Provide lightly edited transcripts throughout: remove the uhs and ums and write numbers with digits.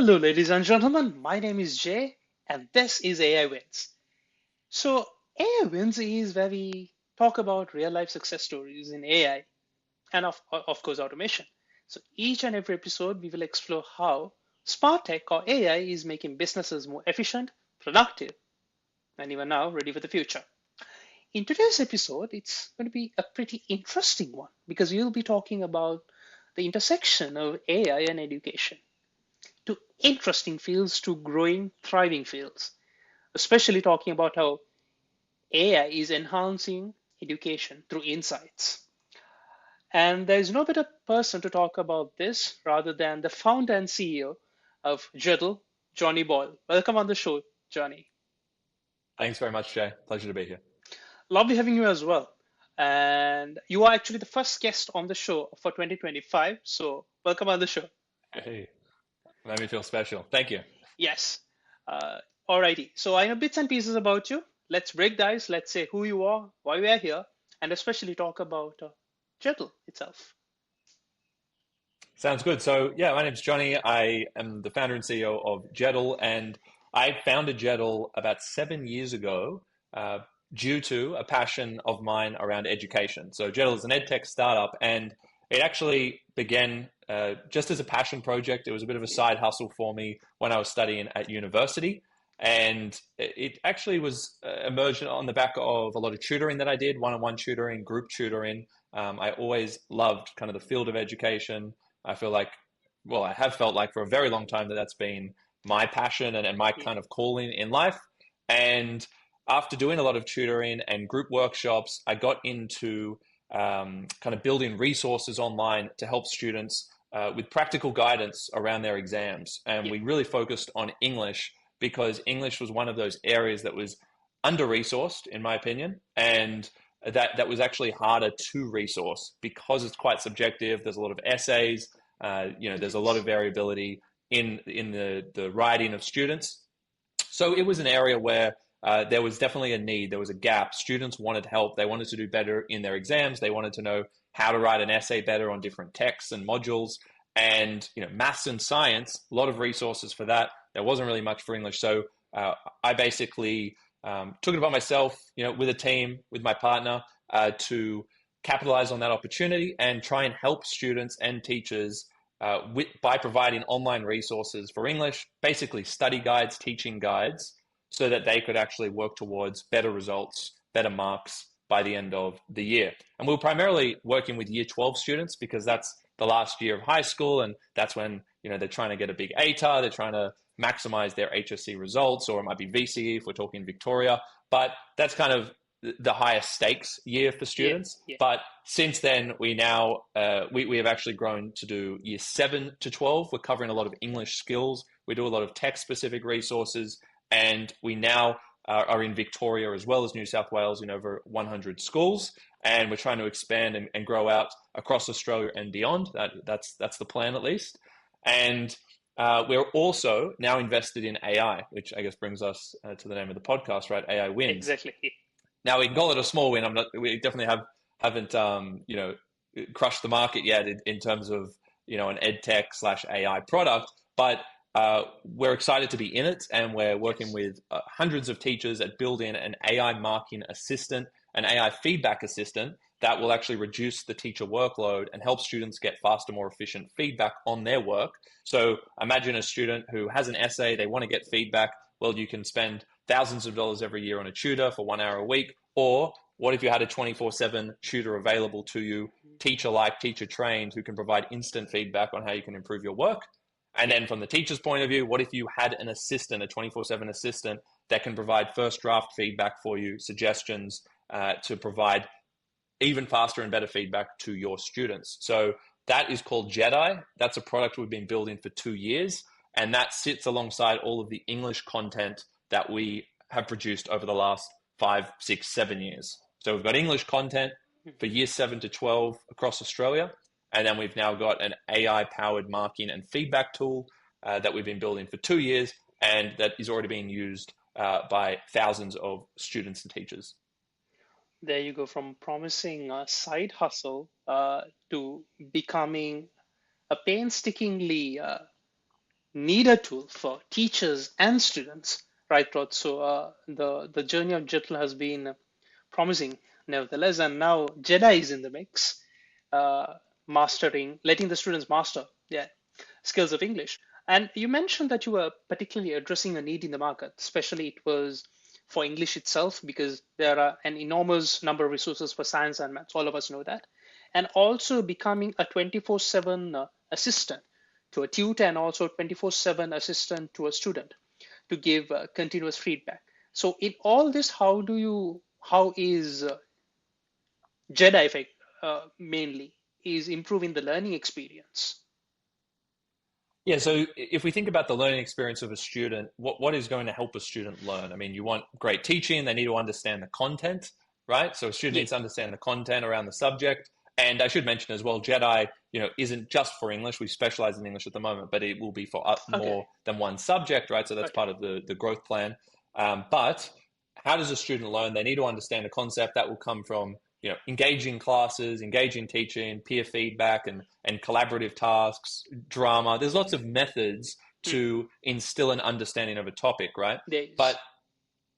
Hello, ladies and gentlemen. My name is Jay, and this is AI Wins. So, AI Wins is where we talk about real life success stories in AI and, of course, automation. So, each and every episode, we will explore how smart tech or AI is making businesses more efficient, productive, and even now ready for the future. In today's episode, it's going to be a pretty interesting one because we'll be talking about the intersection of AI and education, to interesting fields to growing, thriving fields, especially talking about how AI is enhancing education through insights. And there's no better person to talk about this rather than the founder and CEO of Jeddle, Jonny Boyle. Welcome on the show, Johnny. Thanks very much, Jay. Pleasure to be here. Lovely having you as well. And you are actually the first guest on the show for 2025. So welcome on the show. Hey, made me feel special. Thank you. Yes. Uh, Alrighty. So I know bits and pieces about you. Let's break the ice. Let's say who you are, why we are here, and especially talk about Jettle itself. Sounds good. So, yeah, my name's Johnny. I am the founder and CEO of Jeddle, and I founded Jeddle about 7 years ago due to a passion of mine around education. So, Jeddle is an EdTech startup, and it actually began just as a passion project. It was a bit of a side hustle for me when I was studying at university. And it actually was emerged on the back of a lot of tutoring that I did, one-on-one tutoring, group tutoring. I always loved kind of the field of education. I feel like, well, I have felt like for a very long time that that's been my passion and my Yeah. kind of calling in life. And after doing a lot of tutoring and group workshops, I got into kind of building resources online to help students with practical guidance around their exams. And Yeah. we really focused on English because English was one of those areas that was under resourced, in my opinion. And that was actually harder to resource because it's quite subjective. There's a lot of essays. There's a lot of Yes. variability in the writing of students. So it was an area where there was definitely a need. There was a gap. Students wanted help. They wanted to do better in their exams. They wanted to know how to write an essay better on different texts and modules. And maths and science, a lot of resources for that. There wasn't really much for English. So I basically took it upon myself, with a team, with my partner, to capitalize on that opportunity and try and help students and teachers by providing online resources for English, basically study guides, teaching guides, so that they could actually work towards better results, better marks by the end of the year. And we were primarily working with year 12 students because that's the last year of high school, and that's when they're trying to get a big ATAR, they're trying to maximize their HSC results, or it might be VCE if we're talking Victoria. But that's kind of the highest stakes year for Yeah. students. Yeah. But since then, we have actually grown to do year 7 to 12. We're covering a lot of English skills. We do a lot of tech specific resources, and we now are in Victoria as well as New South Wales in over 100 schools. And we're trying to expand and grow out across Australia and beyond. That's the plan, at least. And we're also now invested in AI, which I guess brings us to the name of the podcast, right? AI Wins. Exactly. Now we can call it a small win. We definitely haven't crushed the market yet in terms of an EdTech/AI product, but we're excited to be in it, and we're working Yes. with hundreds of teachers at building an AI marking assistant, an AI feedback assistant that will actually reduce the teacher workload and help students get faster, more efficient feedback on their work. So imagine a student who has an essay, they want to get feedback. Well, you can spend thousands of dollars every year on a tutor for 1 hour a week. Or what if you had a 24/7 tutor available to you, teacher like, teacher trained, who can provide instant feedback on how you can improve your work? And Yeah. then from the teacher's point of view, what if you had an assistant, a 24/7 assistant that can provide first draft feedback for you, suggestions to provide even faster and better feedback to your students? So that is called Jedi. That's a product we've been building for 2 years, and that sits alongside all of the English content that we have produced over the last 5, 6, 7 years. So we've got English content for Mhm. years 7 to 12 across Australia, and then we've now got an AI powered marking and feedback tool that we've been building for 2 years, and that is already being used by thousands of students and teachers. There you go, from promising a side hustle to becoming a painstakingly need a tool for teachers and students, right, Rod? So the journey of Jetlin has been promising, nevertheless, and now Jedi is in the mix, uh, mastering, letting the students master, yeah, skills of English. And you mentioned that you were particularly addressing a need in the market, especially it was for English itself, because there are an enormous number of resources for science and maths. All of us know that. And also becoming a 24/7 assistant to a tutor and also 24/7 assistant to a student to give continuous feedback. So in all this, how is Jedi effect mainly is improving the learning experience? Yeah, so if we think about the learning experience of a student, what is going to help a student learn? I mean, you want great teaching, they need to understand the content, right? So a student Yeah. needs to understand the content around the subject. And I should mention as well, Jedi, isn't just for English. We specialize in English at the moment, but it will be for Okay. more than one subject, right? So that's Okay. part of the growth plan. But how does a student learn? They need to understand a concept that will come from engaging classes, engaging teaching, peer feedback, and collaborative tasks, drama. There's lots of methods Hmm. to instill an understanding of a topic, right? There But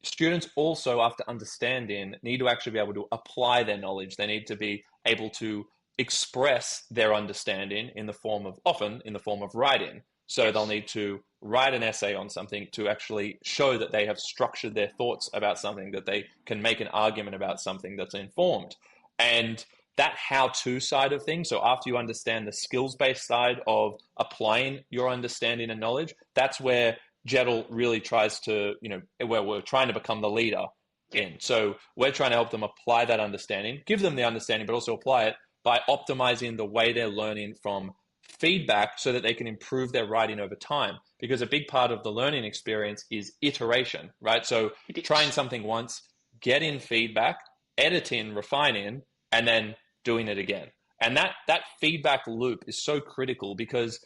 is. students also, after understanding, need to actually be able to apply their knowledge. They need to be able to express their understanding often in the form of writing. So they'll Yes. need to write an essay on something to actually show that they have structured their thoughts about something, that they can make an argument about something that's informed. And that how-to side of things, so after you understand the skills-based side of applying your understanding and knowledge, that's where Jeddle really tries to, where we're trying to become the leader Yeah. in. So we're trying to help them apply that understanding, give them the understanding, but also apply it by optimizing the way they're learning from feedback so that they can improve their writing over time. Because a big part of the learning experience is iteration, right? So It trying is. something once, getting feedback, editing, refining, and then doing it again. And that feedback loop is so critical because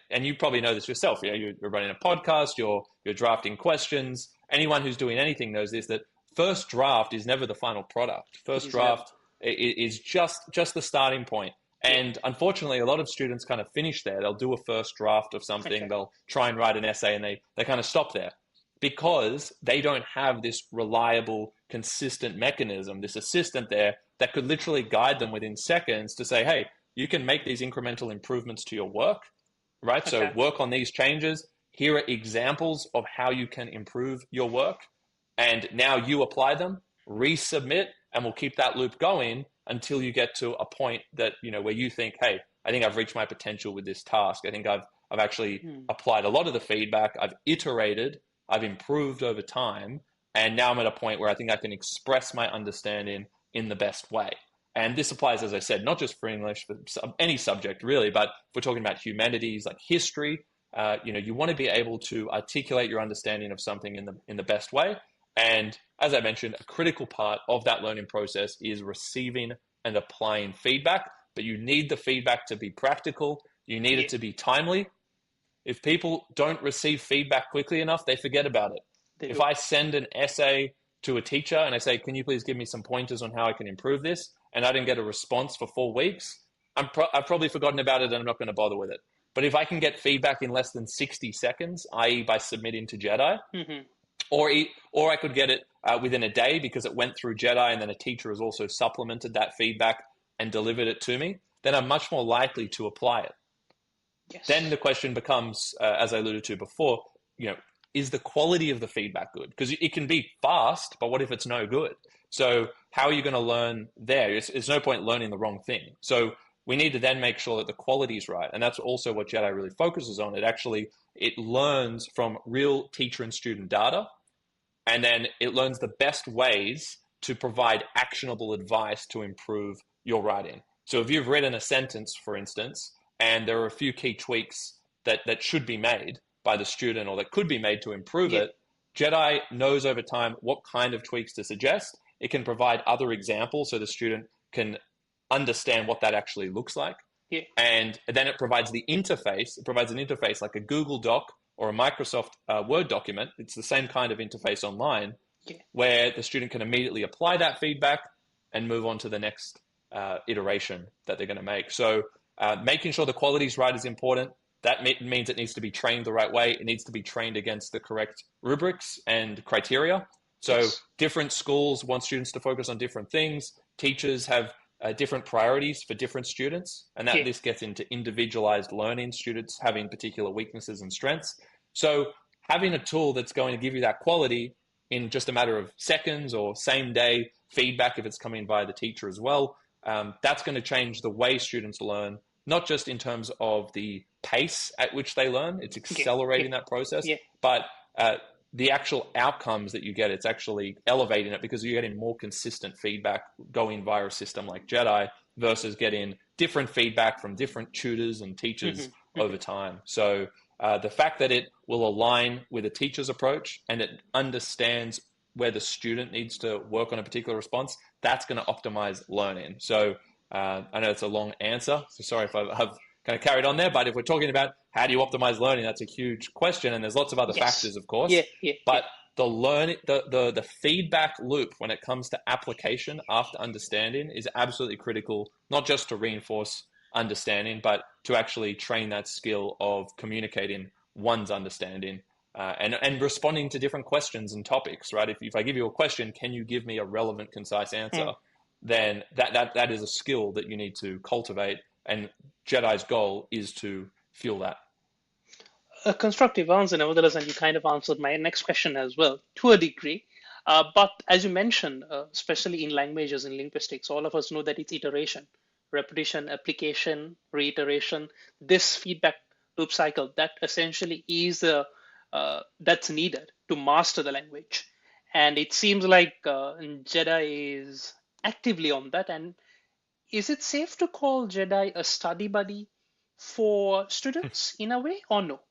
and you probably know this yourself. You're running a podcast, you're drafting questions. Anyone who's doing anything knows this, that first draft is never the final product. It First is never. draft is just the starting point. Yeah. And unfortunately, a lot of students kind of finish there. They'll do a first draft of something, Okay. they'll try and write an essay, and they kind of stop there because they don't have this reliable, consistent mechanism, this assistant there that could literally guide them within seconds to say, hey, you can make these incremental improvements to your work, right? So Okay. work on these changes. Here are examples of how you can improve your work. And now you apply them, resubmit, and we'll keep that loop going until you get to a point that, where you think, hey, I think I've reached my potential with this task. I think I've actually Hmm. applied a lot of the feedback. I've iterated, I've improved over time. And now I'm at a point where I think I can express my understanding in the best way. And this applies, as I said, not just for English, but any subject really. But if we're talking about humanities, like history, you want to be able to articulate your understanding of something in the best way. And as I mentioned, a critical part of that learning process is receiving and applying feedback. But you need the feedback to be practical. You need Yeah. it to be timely. If people don't receive feedback quickly enough, they forget about it. They If do. I send an essay to a teacher and I say, can you please give me some pointers on how I can improve this? And I didn't get a response for 4 weeks, I've probably forgotten about it and I'm not going to bother with it. But if I can get feedback in less than 60 seconds, i.e. by submitting to Jedi, Hmm. or, or I could get it within a day because it went through Jedi and then a teacher has also supplemented that feedback and delivered it to me, then I'm much more likely to apply it. Then Yes. the question becomes, as I alluded to before, is the quality of the feedback good? Because it can be fast, but what if it's no good? So how are you going to learn there? It's no point learning the wrong thing. So we need to then make sure that the quality is right. And that's also what Jedi really focuses on. It learns from real teacher and student data, and then it learns the best ways to provide actionable advice to improve your writing. So if you've written a sentence, for instance, and there are a few key tweaks that should be made by the student or that could be made to improve Yeah. it, Jedi knows over time what kind of tweaks to suggest. It can provide other examples so the student can understand what that actually looks like. Yeah. And then it provides the interface. It provides an interface like a Google Doc or a Microsoft Word document. It's the same kind of interface online Yeah. where the student can immediately apply that feedback and move on to the next iteration that they're going to make. So making sure the quality is right is important. That means it needs to be trained the right way. It needs to be trained against the correct rubrics and criteria. So Yes. different schools want students to focus on different things. Teachers have different priorities for different students, and that Yeah. this gets into individualized learning, students having particular weaknesses and strengths. So having a tool that's going to give you that quality in just a matter of seconds or same day feedback if it's coming via the teacher as well, that's going to change the way students learn, not just in terms of the pace at which they learn, it's Yeah. Yeah. accelerating that process, Yeah. but the actual outcomes that you get, it's actually elevating it because you're getting more consistent feedback going via a system like Jedi versus getting different feedback from different tutors and Hmm. teachers Hmm. over time. So the fact that it will align with a teacher's approach and it understands where the student needs to work on a particular response, that's going to optimize learning. So I know it's a long answer, so sorry if I've kind of carried on there, but if we're talking about how do you optimize learning, that's a huge question, and there's lots of other Yes. factors, of course, Yeah. Yeah. Yeah. but the feedback loop when it comes to application after understanding is absolutely critical, not just to reinforce understanding, but to actually train that skill of communicating one's understanding and responding to different questions and topics, right? If I give you a question, can you give me a relevant, concise answer? Mm. Then that is a skill that you need to cultivate. And Jedi's goal is to fuel that. A constructive answer, nevertheless, and you kind of answered my next question as well to a degree. But as you mentioned, especially in languages and linguistics, all of us know that it's iteration, repetition, application, reiteration. This feedback loop cycle that essentially is that's needed to master the language, and it seems like Jedi is actively on that. And is it safe to call Jedi a study buddy for students in a way, or no?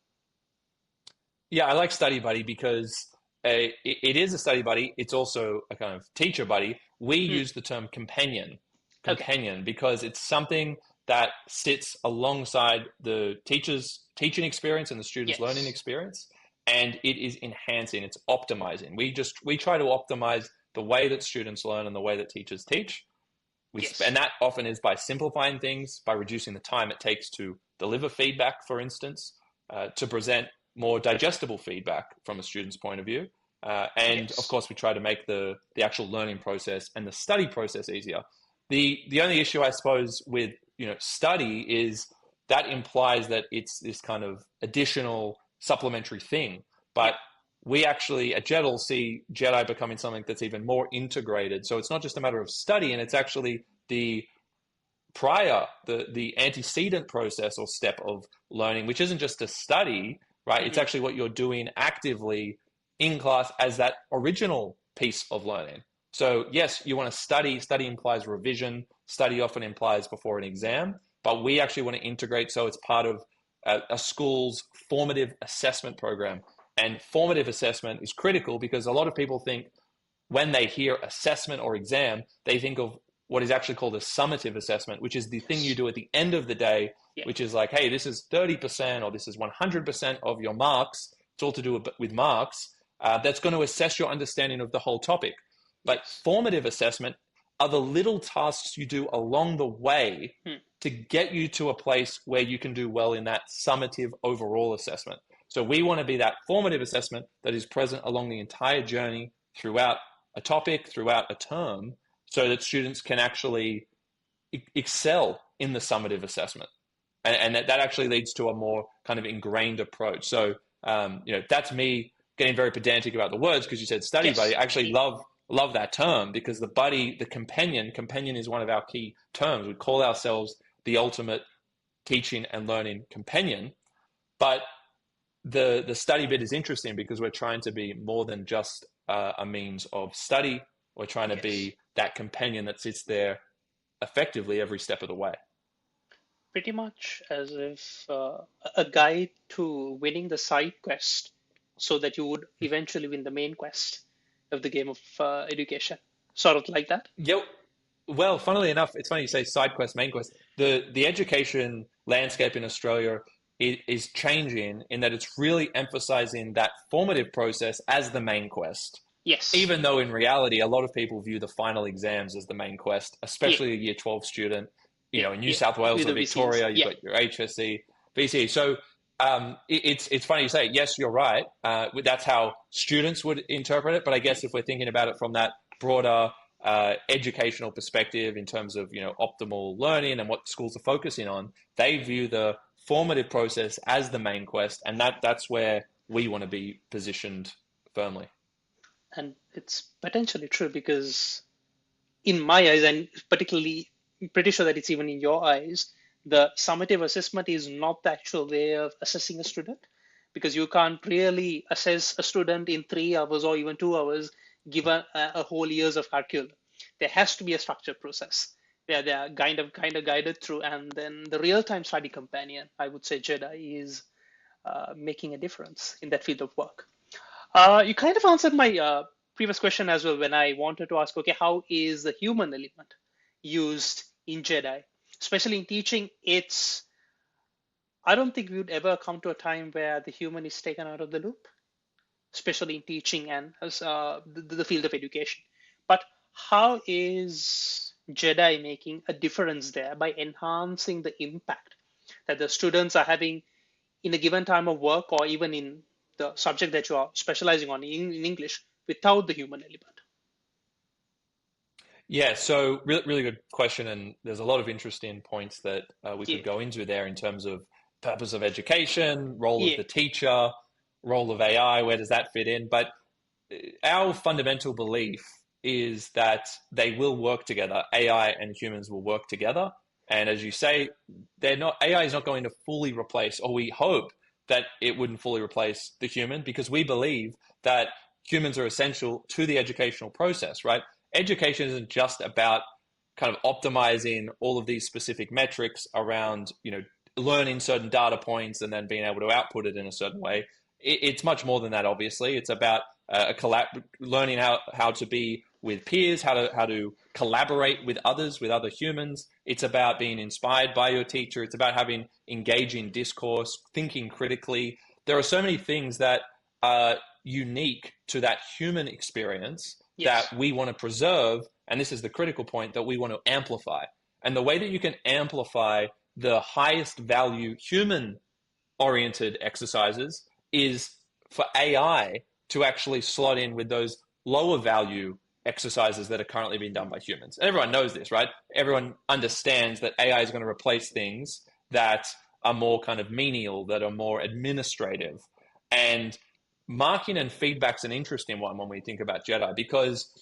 Yeah, I like Study Buddy because it is a study buddy. It's also a kind of teacher buddy. We Hmm. use the term Okay. companion because it's something that sits alongside the teacher's teaching experience and the student's learning Yes. experience, and it is enhancing. It's optimizing. We try to optimize the way that students learn and the way that teachers teach. And Yes. that often is by simplifying things, by reducing the time it takes to deliver feedback, for instance, to present more digestible feedback from a student's point of view. And of Yes. course, we try to make the actual learning process and the study process easier. The only issue, I suppose, with study is that implies that it's this kind of additional supplementary thing. Yeah. But we actually at Jeddle see Jedi becoming something that's even more integrated. So it's not just a matter of study, and it's actually the the antecedent process or step of learning, which isn't just a study, right? It's Hmm. actually what you're doing actively in class as that original piece of learning. So yes, you want to study. Study implies revision. Study often implies before an exam, but we actually want to integrate so it's part of a school's formative assessment program. And formative assessment is critical because a lot of people think when they hear assessment or exam, they think of what is actually called a summative assessment, which is the thing you Yes. do at the end of the day, Yeah. which is like, hey, this is 30% or this is 100% of your marks. It's all to do with marks. That's going to assess your understanding of the whole topic. But Yes. formative assessment are the little tasks you do along the way Hmm. to get you to a place where you can do well in that summative overall assessment. So we want to be that formative assessment that is present along the entire journey throughout a topic, throughout a term, so that students can actually excel in the summative assessment. And that actually leads to a more kind of ingrained approach. So, that's me getting very pedantic about the words because you said study buddy. Yes. I actually love that term because the buddy, the companion is one of our key terms. We call ourselves the ultimate teaching and learning companion. But the study bit is interesting because we're trying to be more than just a means of study. We're trying to Yes. be that companion that sits there effectively every step of the way. Pretty much as if a guide to winning the side quest so that you would eventually win the main quest of the game of education. Sort of like that. Yep. Well, funnily enough, it's funny you say side quest, main quest. The education landscape in Australia is changing in that it's really emphasizing that formative process as the main quest. Yes. Even though in reality, a lot of people view the final exams as the main quest, Yeah. especially a year 12 student. Yeah. In New Yeah. South Wales With or the VCs. Victoria, you've Yeah. got your HSC, VC. So It's funny you say, yes, you're right. That's how students would interpret it. But I guess if we're thinking about it from that broader educational perspective in terms of optimal learning and what schools are focusing on, they view the formative process as the main quest, and that's where we want to be positioned firmly. And it's potentially true because in my eyes, and particularly pretty sure that it's even in your eyes, the summative assessment is not the actual way of assessing a student because you can't really assess a student in 3 hours or even 2 hours given a whole years of curriculum. There has to be a structured process. They are kind of guided through, and then the real-time study companion, I would say Jedi, is making a difference in that field of work. You kind of answered my previous question as well when I wanted to ask, okay, how is the human element used in Jedi, especially in teaching? I don't think we would ever come to a time where the human is taken out of the loop, especially in teaching and as the field of education. But how is Jedi making a difference there by enhancing the impact that the students are having in a given time of work or even in the subject that you are specializing on in English without the human element? Yeah, so really good question, and there's a lot of interesting points that we Yeah, could go into there in terms of purpose of education, role of yeah, the teacher, role of AI, where does that fit in? But our fundamental belief is that they will work together. AI and humans will work together, and as you say, they're not. AI is not going to fully replace, or we hope that it wouldn't fully replace the human, because we believe that humans are essential to the educational process, right? Education isn't just about kind of optimizing all of these specific metrics around, learning certain data points and then being able to output it in a certain way. It's much more than that, obviously. It's about learning how to be with peers, how to collaborate with others, with other humans. It's about being inspired by your teacher. It's about having engaging discourse, thinking critically. There are so many things that are unique to that human experience that yes, we want to preserve. And this is the critical point, that we want to amplify. And the way that you can amplify the highest value human oriented exercises is for AI to actually slot in with those lower value exercises that are currently being done by humans. And everyone knows this, right? Everyone understands that AI is going to replace things that are more kind of menial, that are more administrative. And marking and feedback's an interesting one when we think about Jedi, because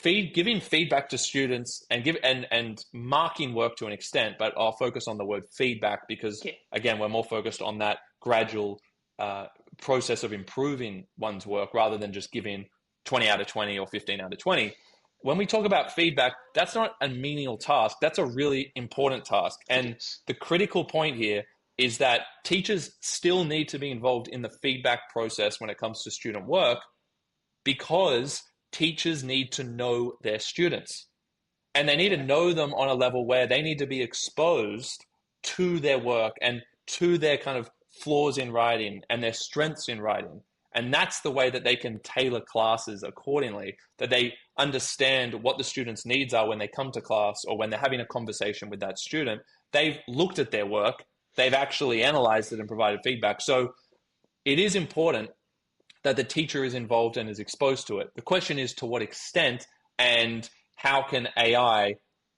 giving feedback to students and marking work to an extent, but I'll focus on the word feedback because yeah, again we're more focused on that gradual process of improving one's work rather than just giving 20 out of 20 or 15 out of 20. When we talk about feedback, that's not a menial task. That's a really important task. it And is. the critical point here is that teachers still need to be involved in the feedback process when it comes to student work, because teachers need to know their students, and they need to Yeah, know them on a level where they need to be exposed to their work and to their kind of flaws in writing and their strengths in writing. And that's the way that they can tailor classes accordingly, that they understand what the students' needs are when they come to class or when they're having a conversation with that student. They've looked at their work, they've actually analyzed it and provided feedback. So it is important that the teacher is involved and is exposed to it. The question is to what extent, and how can AI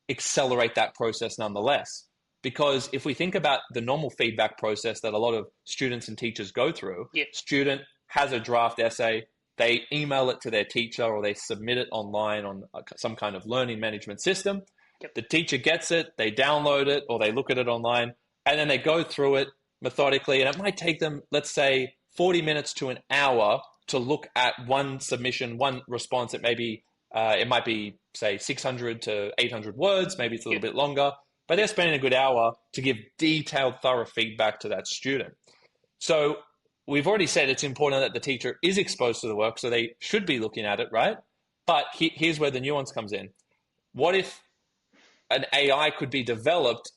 accelerate that process nonetheless? Because if we think about the normal feedback process that a lot of students and teachers go through, yeah, student has a draft essay, they email it to their teacher or they submit it online on some kind of learning management system. yep, The teacher gets it, they download it or they look at it online, and then they go through it methodically. And it might take them, let's say, 40 minutes to an hour to look at one submission, one response. It might be, say, 600 to 800 words. Maybe it's a yeah, little bit longer, but they're spending a good hour to give detailed, thorough feedback to that student. So we've already said it's important that the teacher is exposed to the work, so they should be looking at it, right? But here's where the nuance comes in. What if an AI could be developed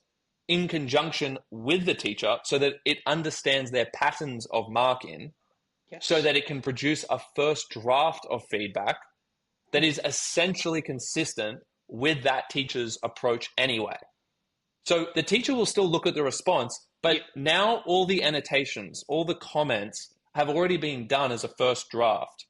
in conjunction with the teacher so that it understands their patterns of marking, so yes, that it can produce a first draft of feedback that is essentially consistent with that teacher's approach anyway? So the teacher will still look at the response, But Yeah. now all the annotations, all the comments have already been done as a first draft.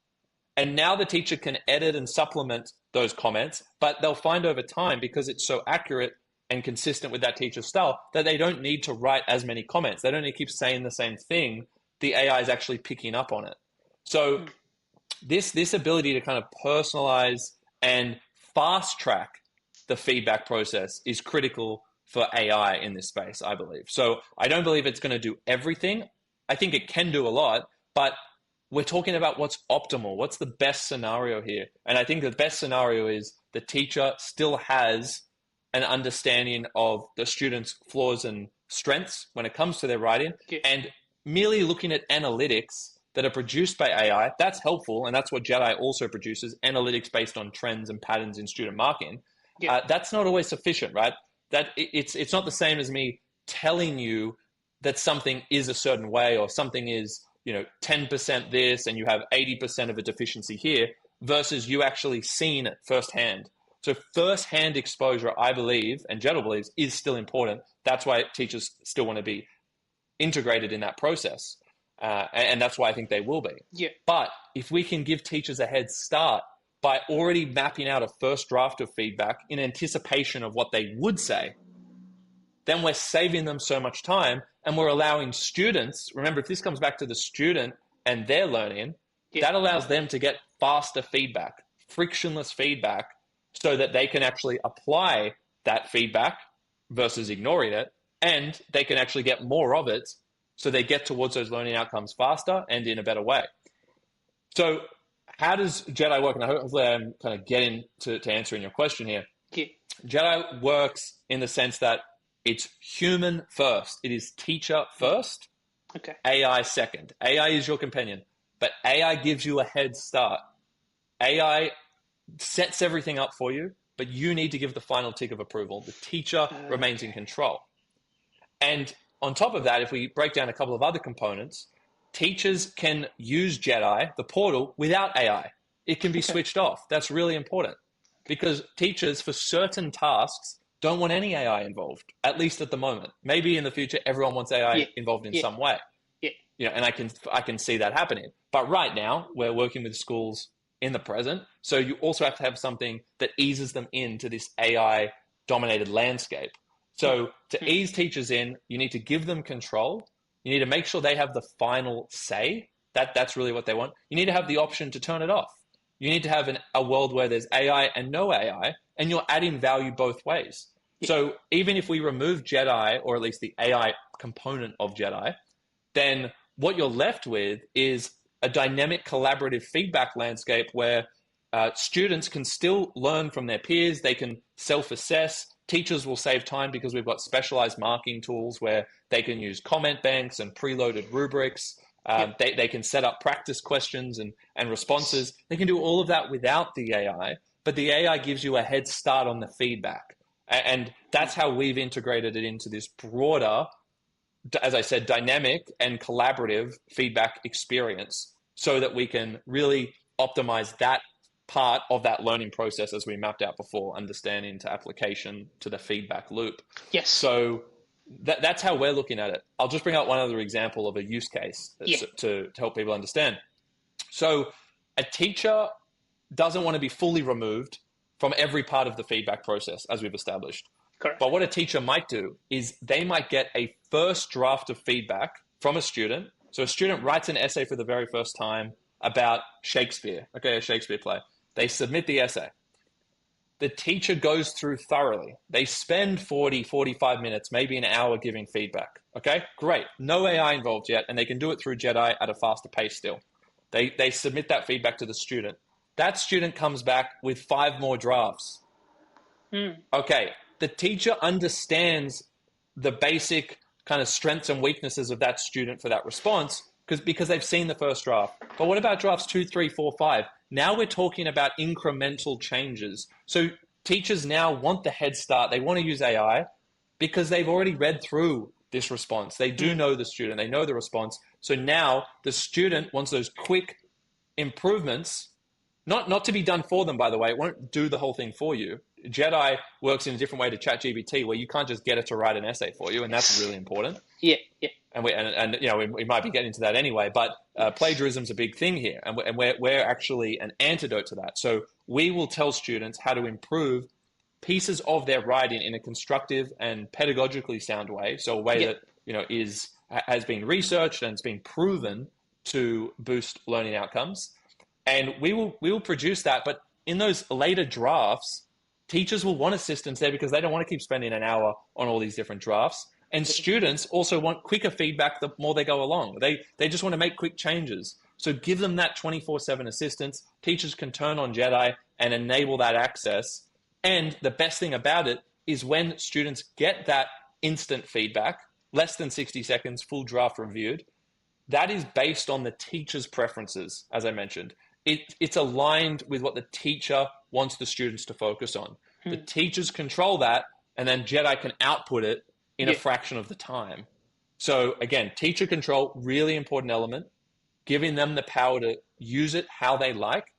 And now the teacher can edit and supplement those comments, but they'll find over time, because it's so accurate and consistent with that teacher's style, that they don't need to write as many comments. They don't need to keep saying the same thing. The AI is actually picking up on it. So Mm. this ability to kind of personalize and fast track the feedback process is critical for AI in this space, I believe. So I don't believe it's going to do everything. I think it can do a lot, but we're talking about what's optimal, what's the best scenario here. And I think the best scenario is the teacher still has an understanding of the student's flaws and strengths when it comes to their writing, Yeah. and merely looking at analytics that are produced by AI, that's helpful. And that's what Jeddle also produces, analytics based on trends and patterns in student marking. Yeah. That's not always sufficient, right? It's not the same as me telling you that something is a certain way, or something is 10% this and you have 80% of a deficiency here, versus you actually seeing it firsthand. So first-hand exposure, I believe, and Jeddle believes, is still important. That's why teachers still want to be integrated in that process. And that's why I think they will be. Yeah. But if we can give teachers a head start by already mapping out a first draft of feedback in anticipation of what they would say, then we're saving them so much time, and we're allowing students, remember, if this comes back to the student and their learning, Yeah. that allows them to get faster feedback, frictionless feedback, so that they can actually apply that feedback versus ignoring it, and they can actually get more of it, so they get towards those learning outcomes faster and in a better way. So how does Jeddle work? And hopefully I'm kind of getting to answering your question here. Yeah. Jeddle works in the sense that it's human first. It is teacher first, Okay. AI second. AI is your companion, but AI gives you a head start. AI sets everything up for you, but you need to give the final tick of approval. The teacher remains in control. And on top of that, if we break down a couple of other components, teachers can use Jeddle, the portal, without AI. It can be switched off. That's really important, because teachers, for certain tasks, don't want any AI involved, at least at the moment. Maybe in the future, everyone wants AI involved in some way. Yeah. And I can see that happening. But right now, we're working with schools in the present. So you also have to have something that eases them into this AI-dominated landscape. So to ease teachers in, you need to give them control. You need to make sure they have the final say. That's really what they want. You need to have the option to turn it off. You need to have a world where there's AI and no AI, and you're adding value both ways. Yeah. So even if we remove Jeddle, or at least the AI component of Jeddle, then what you're left with is a dynamic collaborative feedback landscape where students can still learn from their peers. They can self-assess. Teachers will save time because we've got specialized marking tools where they can use comment banks and preloaded rubrics. They can set up practice questions and responses. They can do all of that without the AI, but the AI gives you a head start on the feedback. And that's how we've integrated it into this broader, as I said, dynamic and collaborative feedback experience, so that we can really optimize that part of that learning process as we mapped out before, understanding to application to the feedback loop. Yes. So that's how we're looking at it. I'll just bring out one other example of a use case to help people understand. So a teacher doesn't want to be fully removed from every part of the feedback process, as we've established. Correct. But what a teacher might do is they might get a first draft of feedback from a student. So a student writes an essay for the very first time about Shakespeare, a Shakespeare play. They submit the essay. The teacher goes through thoroughly. They spend 40, 45 minutes, maybe an hour giving feedback. Okay, great. No AI involved yet, and they can do it through Jeddle at a faster pace still. They submit that feedback to the student. That student comes back with 5 more drafts. Okay, the teacher understands the basic kind of strengths and weaknesses of that student for that response because they've seen the first draft. But what about drafts 2, 3, 4, 5? Now we're talking about incremental changes. So teachers now want the head start. They want to use AI because they've already read through this response. They do know the student. They know the response. So now the student wants those quick improvements, not to be done for them, by the way. It won't do the whole thing for you. Jedi works in a different way to ChatGPT, where you can't just get it to write an essay for you, and that's Yes. really important. Yeah. Yeah. And you know we might be getting into that anyway, but Yes. plagiarism is a big thing here, and we're actually an antidote to that. So we will tell students how to improve pieces of their writing in a constructive and pedagogically sound way, so a way Yeah. that is has been researched and it's been proven to boost learning outcomes. And we will produce that, but in those later drafts, teachers will want assistance there because they don't want to keep spending an hour on all these different drafts. And students also want quicker feedback the more they go along. They just want to make quick changes. So give them that 24/7 assistance. Teachers can turn on Jedi and enable that access. And the best thing about it is when students get that instant feedback, less than 60 seconds, full draft reviewed, that is based on the teacher's preferences, as I mentioned. It's aligned with what the teacher wants the students to focus on. The Hmm. teachers control that, and then Jedi can output it in a Yeah. fraction of the time. So again, teacher control, really important element, giving them the power to use it how they like,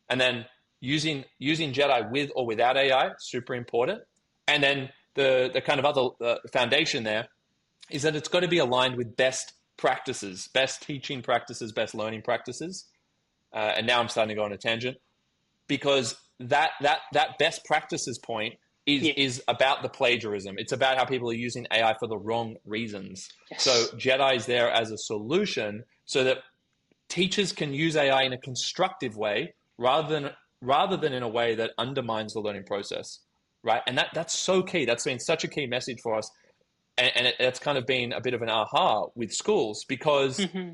and then using Jedi with or without AI, super important. And then the kind of other foundation there is that it's got to be aligned with best practices, best teaching practices, best learning practices. And now I'm starting to go on a tangent because that best practices point Yeah. is about the plagiarism. It's about how people are using AI for the wrong reasons. So Yes. Jedi is there as a solution so that teachers can use AI in a constructive way rather than in a way that undermines the learning process, right? And that's so key. That's been such a key message for us, and it's kind of been a bit of an aha with schools because Hmm.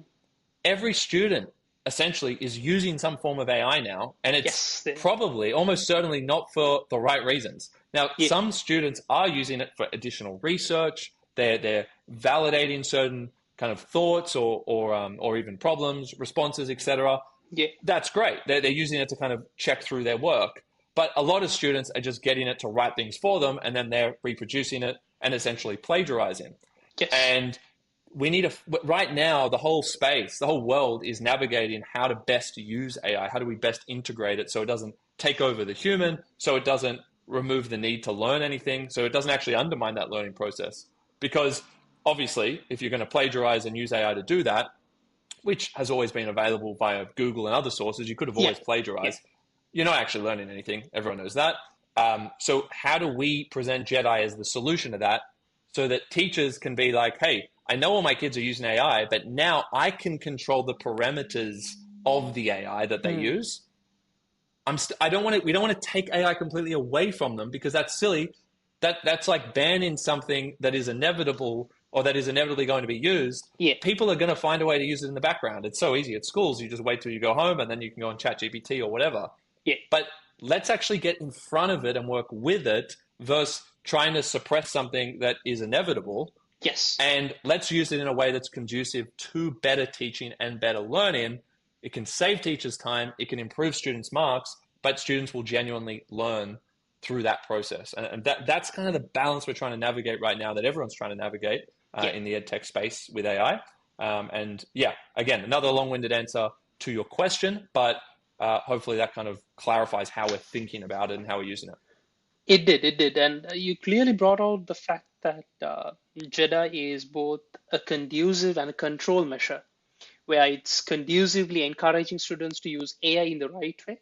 every student essentially is using some form of AI now, and it's Yes. They, probably almost certainly not for the right reasons. Now, yeah. some students are using it for additional research. They're validating certain kind of thoughts or even problems, responses, etc. Yeah. That's great. They're using it to kind of check through their work. But a lot of students are just getting it to write things for them, and then they're reproducing it and essentially plagiarizing. Yes. And we need a right now the whole space, the whole world is navigating how to best use AI. How do we best integrate it so it doesn't take over the human, so it doesn't remove the need to learn anything, so it doesn't actually undermine that learning process. Because obviously, if you're going to plagiarize and use AI to do that, which has always been available via Google and other sources, you could have Yeah. always Yeah. plagiarized. You're not actually learning anything. Everyone knows that. So how do we present Jedi as the solution to that so that teachers can be like, hey, I know all my kids are using AI, but now I can control the parameters of the AI that they Hmm. use. I don't want to. We don't want to take AI completely away from them because that's silly. That's like banning something that is inevitable or that is inevitably going to be used. Yeah. People are going to find a way to use it in the background. It's so easy at schools. You just wait till you go home and then you can go on ChatGPT or whatever. Yeah. But let's actually get in front of it and work with it versus trying to suppress something that is inevitable. Yes. And let's use it in a way that's conducive to better teaching and better learning. It can save teachers time, it can improve students' marks, but students will genuinely learn through that process. And that's kind of the balance we're trying to navigate right now, that everyone's trying to navigate Yeah. in the EdTech space with AI. And yeah, again, another long-winded answer to your question, but hopefully that kind of clarifies how we're thinking about it and how we're using it. It did. It did. And you clearly brought out the fact that JEDA is both a conducive and a control measure, where it's conducively encouraging students to use AI in the right way,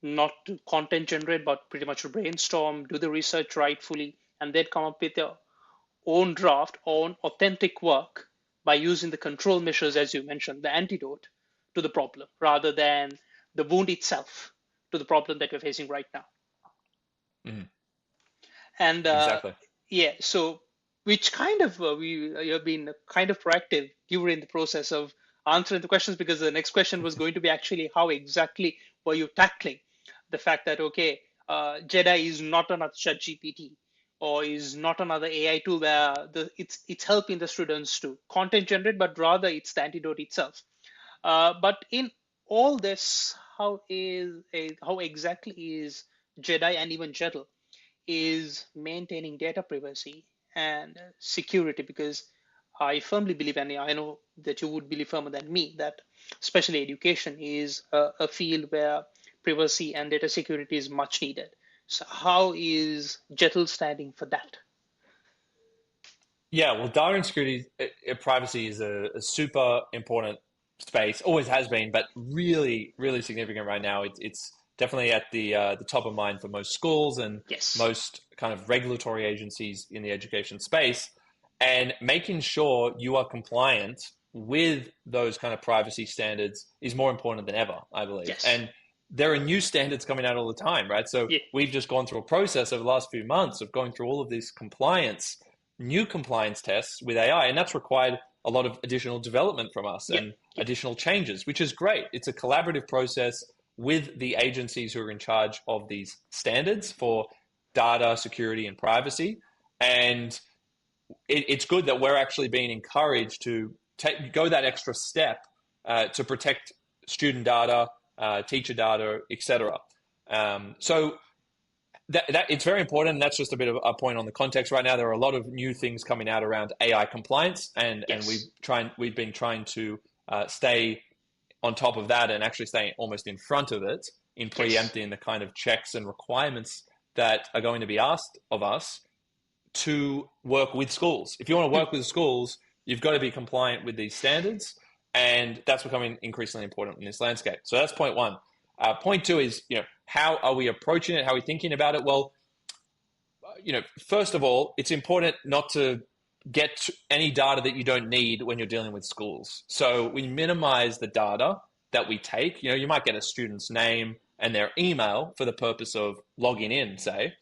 not to content generate, but pretty much to brainstorm, do the research rightfully, and then come up with their own draft, own authentic work by using the control measures, as you mentioned, the antidote to the problem, rather than the wound itself to the problem that we're facing right now. Mhm. And Exactly. yeah, so which kind of we you have been kind of proactive during the process of answering the questions, because the next question was going to be actually how exactly were you tackling the fact that okay, Jedi is not another ChatGPT or is not another AI tool where it's helping the students to content generate, but rather it's the antidote itself. But in all this, how exactly is Jedi and even Jeddle is maintaining data privacy and security? Because I firmly believe, and I know that you would believe firmer than me, that especially education is a field where privacy and data security is much needed. So how is Jettl standing for that? Yeah, well, data and security, privacy is a super important space. Always has been, but really, really significant right now. It's definitely at the top of mind for most schools and Yes. most kind of regulatory agencies in the education space. And making sure you are compliant with those kind of privacy standards is more important than ever, I believe. Yes. And there are new standards coming out all the time, right? So Yeah. we've just gone through a process over the last few months of going through all of this compliance, new compliance tests with AI, and that's required a lot of additional development from us Yeah. and Yeah. additional changes, which is great. It's a collaborative process with the agencies who are in charge of these standards for data security and privacy. And it's good that we're actually being encouraged to go that extra step to protect student data, teacher data, etc. So that it's very important. And that's just a bit of a point on the context right now. There are a lot of new things coming out around AI compliance, and Yes. we've been trying to stay on top of that and actually stay almost in front of it in Yes. preempting the kind of checks and requirements that are going to be asked of us to work with schools. If you want to Hmm. work with schools, you've got to be compliant with these standards, and that's becoming increasingly important in this landscape. So that's point one. Point two is, how are we approaching it? How are we thinking about it? Well, first of all, it's important not to get any data that you don't need when you're dealing with schools. So we minimize the data that we take. You might get a student's name and their email for the purpose of logging in, say,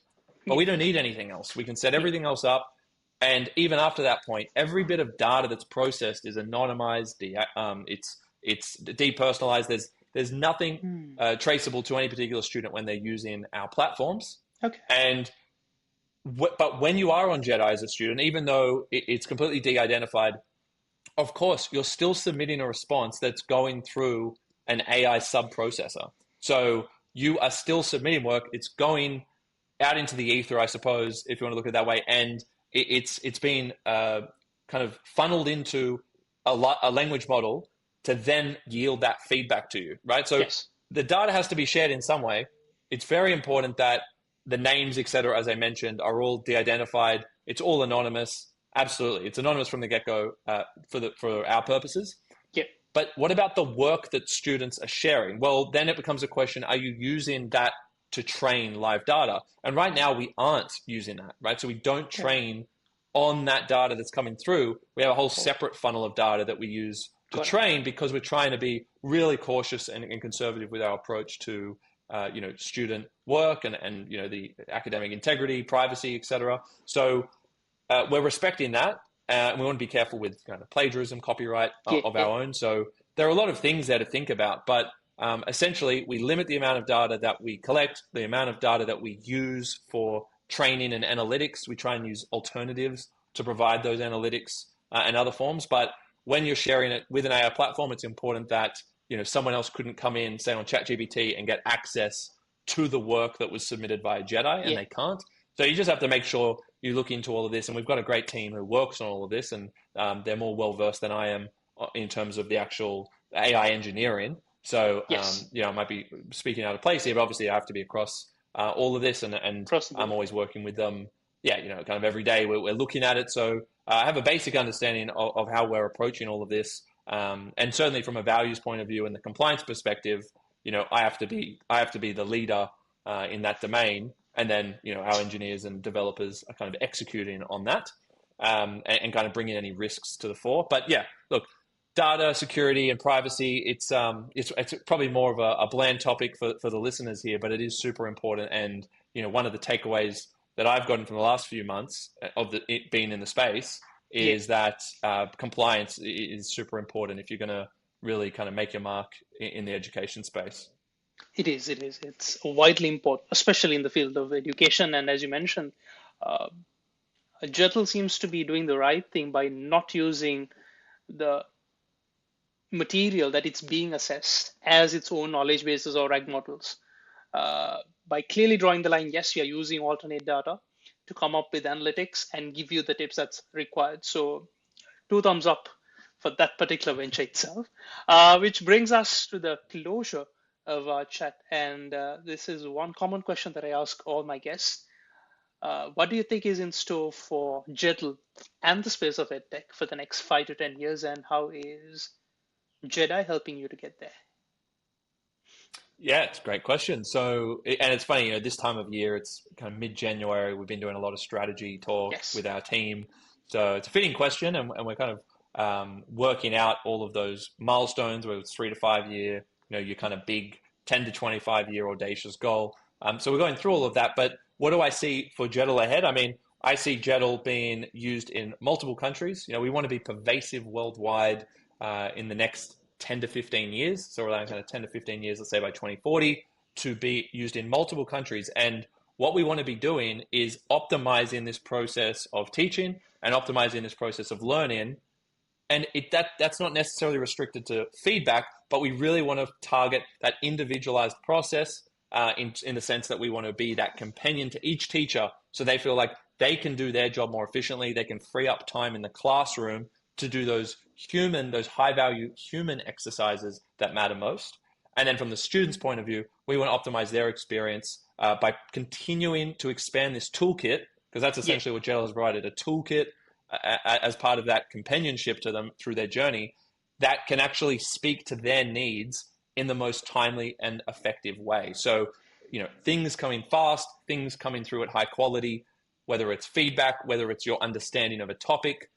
but Yeah. we don't need anything else. We can set Yeah. everything else up. And even after that point, every bit of data that's processed is anonymized. It's depersonalized. There's nothing Hmm. traceable to any particular student when they're using our platforms. Okay. And but when you are on Jedi as a student, even though it's completely de-identified, of course you're still submitting a response that's going through an AI sub-processor. So you are still submitting work. It's going out into the ether, I suppose, if you want to look at it that way, and it's been kind of funneled into a language model to then yield that feedback to you, right? So Yes. the data has to be shared in some way. It's very important that the names, etc., as I mentioned, are all de-identified. It's all anonymous. Absolutely, it's anonymous from the get-go for our purposes. Yeah. But what about the work that students are sharing? Well, then it becomes a question: are you using that to train live data? And right now, we aren't using that, right? So we don't Yeah. train on that data that's coming through. We have a whole Oh, separate funnel of data that we use to got it. train because we're trying to be really cautious and conservative with our approach to student work and the academic integrity, privacy, etc. So we're respecting that, and we want to be careful with plagiarism, copyright Yeah. of Yeah. our own. So there are a lot of things there to think about, but essentially, we limit the amount of data that we collect, the amount of data that we use for training and analytics. We try and use alternatives to provide those analytics and other forms. But when you're sharing it with an AI platform, it's important that someone else couldn't come in, say on ChatGPT, and get access to the work that was submitted by Jedi, and Yeah. they can't. So you just have to make sure you look into all of this, and we've got a great team who works on all of this, and they're more well versed than I am in terms of the actual AI engineering. So Yes. I might be speaking out of place here, but obviously I have to be across all of this, and Across the I'm board. always working with them. Yeah, kind of every day we're looking at it. So I have a basic understanding of how we're approaching all of this, and certainly from a values point of view and the compliance perspective, I have to be the leader in that domain, and then our engineers and developers are kind of executing on that, and kind of bringing any risks to the fore. But yeah, look, data security and privacy, it's probably more of a bland topic for the listeners here, but it is super important. And one of the takeaways that I've gotten from the last few months of it being in the space Yeah. is that compliance is super important if you're going to really kind of make your mark in the education space. It is. It is. It's widely important, especially in the field of education. And as you mentioned, uh, Jettl seems to be doing the right thing by not using the material that it's being assessed as its own knowledge bases or RAG models. By clearly drawing the line, yes, we are using alternate data to come up with analytics and give you the tips that's required. So, two thumbs up for that particular venture itself, which brings us to the closure. of our chat, and this is one common question that I ask all my guests. What do you think is in store for Jeddle and the space of EdTech for the next 5 to 10 years, and how is Jedi helping you to get there? Yeah, it's a great question. So, and it's funny, this time of year, it's kind of mid-January. We've been doing a lot of strategy talk Yes. with our team. So it's a fitting question, and we're kind of working out all of those milestones, whether it's 3 to 5 year, your kind of big 10 to 25 year audacious goal. So we're going through all of that. But what do I see for Jeddle ahead? I mean, I see Jeddle being used in multiple countries. We want to be pervasive worldwide in the next 10 to 15 years. So we're like kind of 10 to 15 years, let's say by 2040, to be used in multiple countries. And what we want to be doing is optimizing this process of teaching and optimizing this process of learning. And that's not necessarily restricted to feedback, but we really want to target that individualized process in the sense that we want to be that companion to each teacher so they feel like they can do their job more efficiently. They can free up time in the classroom to do those high value human exercises that matter most. And then from the student's point of view, we want to optimize their experience by continuing to expand this toolkit, because that's Yeah. essentially what Jeddle has provided, a toolkit as part of that companionship to them through their journey that can actually speak to their needs in the most timely and effective way. So, things coming fast, things coming through at high quality, whether it's feedback, whether it's your understanding of a topic,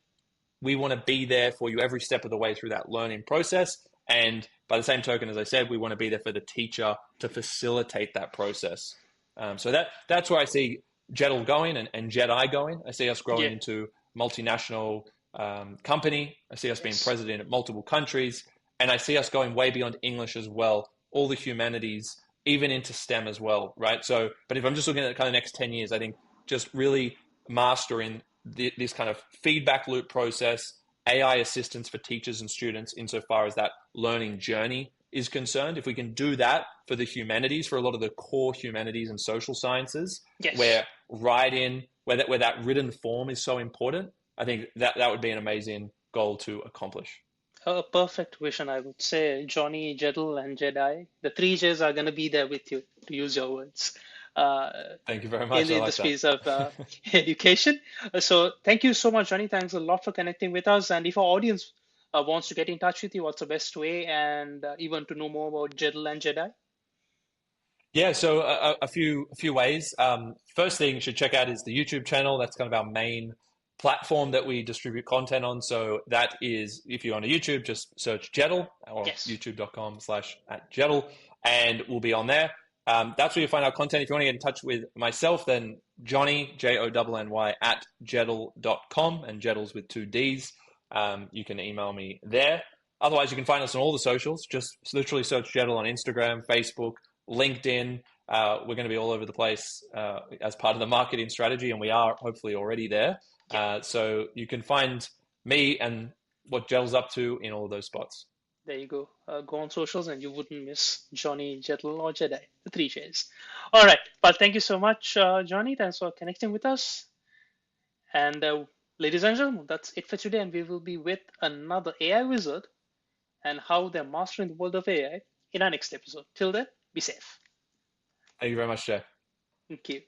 we want to be there for you every step of the way through that learning process. And by the same token, as I said, we want to be there for the teacher to facilitate that process. So that's where I see Jeddle going and Jedi going. I see us growing Yeah. into multinational company. I see us being Yes. president of multiple countries. And I see us going way beyond English as well, all the humanities, even into STEM as well, right? So, but if I'm just looking at the kind of next 10 years, I think just really mastering this kind of feedback loop process, AI assistance for teachers and students insofar as that learning journey is concerned. If we can do that for the humanities, for a lot of the core humanities and social sciences, Yes. where writing, where that written form is so important, I think that would be an amazing goal to accomplish. A perfect vision, I would say. Johnny, Jeddle, and Jedi. The three J's are going to be there with you, to use your words, uh, Thank you very in, much. I in the like that. space of education. So, thank you so much, Johnny. Thanks a lot for connecting with us. And if our audience wants to get in touch with you, what's the best way? And even to know more about Jeddle and Jedi? Yeah, so a few ways. First thing you should check out is the YouTube channel. That's kind of our main platform that we distribute content on. So that is, if you're on YouTube, just search Jeddle or Yes. youtube.com/@Jeddle, and we'll be on there. That's where you find our content. If you want to get in touch with myself, then Jonny, JONNY, @Jeddle.com, and Jeddle's with two D's. You can email me there. Otherwise, you can find us on all the socials. Just literally search Jeddle on Instagram, Facebook, LinkedIn. We're going to be all over the place as part of the marketing strategy, and we are hopefully already there. Yeah. So you can find me and what Jeddle's up to in all of those spots. There you go. Go on socials and you wouldn't miss Johnny, Jeddle, or Jedi, the three J's. All right. Well, thank you so much, Johnny. Thanks for connecting with us. And ladies and gentlemen, that's it for today. And we will be with another AI wizard and how they're mastering the world of AI in our next episode. Till then, be safe. Thank you very much, Jay. Thank you.